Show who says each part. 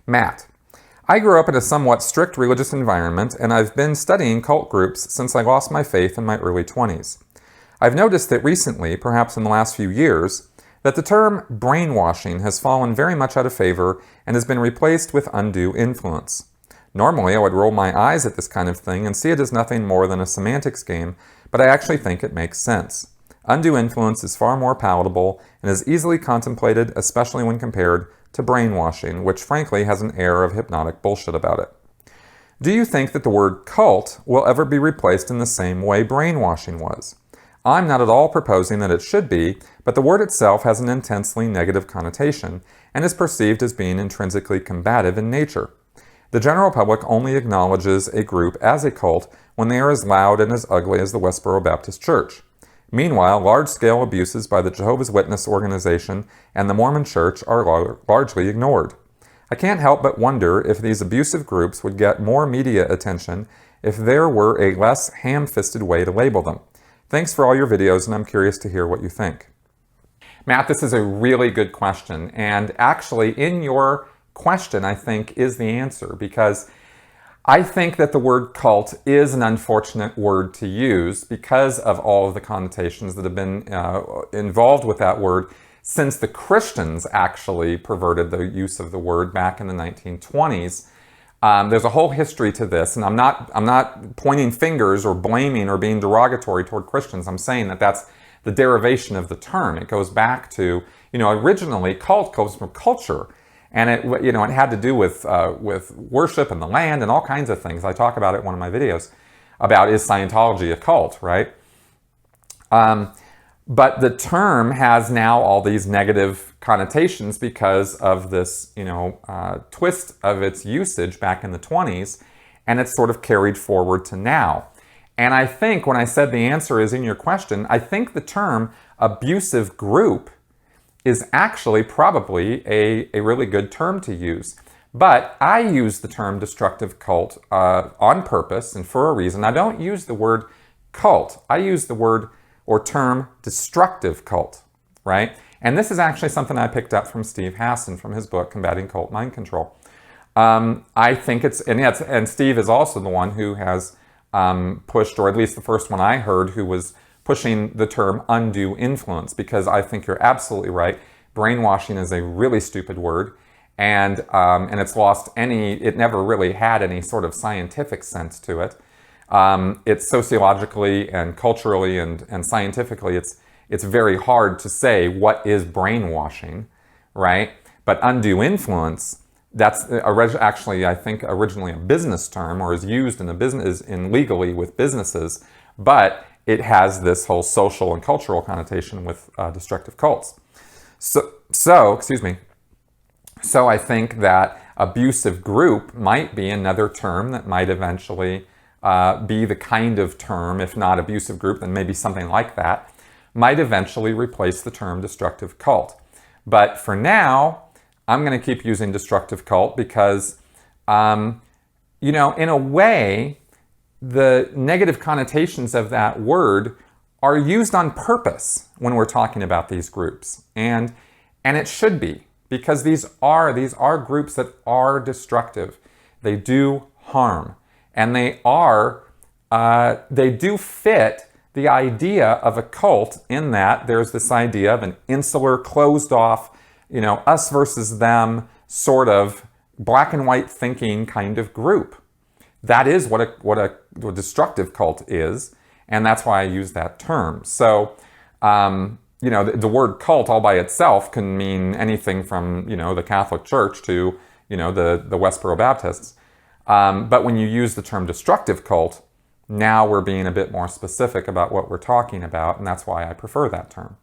Speaker 1: Matt, I grew up in a somewhat strict religious environment, and I've been studying cult groups since I lost my faith in my early 20s. I've noticed that recently, perhaps in the last few years, that the term brainwashing has fallen very much out of favor and has been replaced with undue influence. Normally, I would roll my eyes at this kind of thing and see it as nothing more than a semantics game, but I actually think it makes sense. Undue influence is far more palatable and is easily contemplated, especially when compared to brainwashing, which frankly has an air of hypnotic bullshit about it. Do you think that the word cult will ever be replaced in the same way brainwashing was? I'm not at all proposing that it should be, but the word itself has an intensely negative connotation and is perceived as being intrinsically combative in nature. The general public only acknowledges a group as a cult when they are as loud and as ugly as the Westboro Baptist Church. Meanwhile, large-scale abuses by the Jehovah's Witness organization and the Mormon Church are largely ignored. I can't help but wonder if these abusive groups would get more media attention if there were a less ham-fisted way to label them. Thanks for all your videos, and I'm curious to hear what you think. Matt, this is a really good question, and actually in your question, I think, is the answer, because I think that the word cult is an unfortunate word to use because of all of the connotations that have been involved with that word since the Christians actually perverted the use of the word back in the 1920s. There's a whole history to this, and I'm not pointing fingers or blaming or being derogatory toward Christians. I'm saying that that's the derivation of the term. It goes back to, originally cult comes from culture. And it had to do with worship and the land and all kinds of things. I talk about it in one of my videos about, is Scientology a cult, right? But the term has now all these negative connotations because of this, twist of its usage back in the 20s, and it's sort of carried forward to now. And I think when I said the answer is in your question, I think the term abusive group is actually probably a really good term to use. But I use the term destructive cult on purpose and for a reason. I don't use the word cult. I use the word or term destructive cult, right? And this is actually something I picked up from Steve Hassan from his book, Combating Cult Mind Control. I think and Steve is also the one who has pushed, or at least the first one I heard, who was pushing the term undue influence, because I think you're absolutely right. Brainwashing is a really stupid word, and it's lost it never really had any sort of scientific sense to it. It's sociologically and culturally and scientifically, it's very hard to say what is brainwashing, right? But undue influence, that's actually, I think, originally a business term, or is used in legally with businesses, but it has this whole social and cultural connotation with destructive cults. So I think that abusive group might be another term that might eventually be the kind of term, if not abusive group, then maybe something like that, might eventually replace the term destructive cult. But for now, I'm going to keep using destructive cult because, in a way, the negative connotations of that word are used on purpose when we're talking about these groups. And it should be, because these are groups that are destructive. They do harm. And they do fit the idea of a cult, in that there's this idea of an insular, closed off, us versus them sort of black and white thinking kind of group. That is what a destructive cult is, and that's why I use that term. So, the word cult all by itself can mean anything from, the Catholic Church to, the Westboro Baptists. But when you use the term destructive cult, now we're being a bit more specific about what we're talking about, and that's why I prefer that term.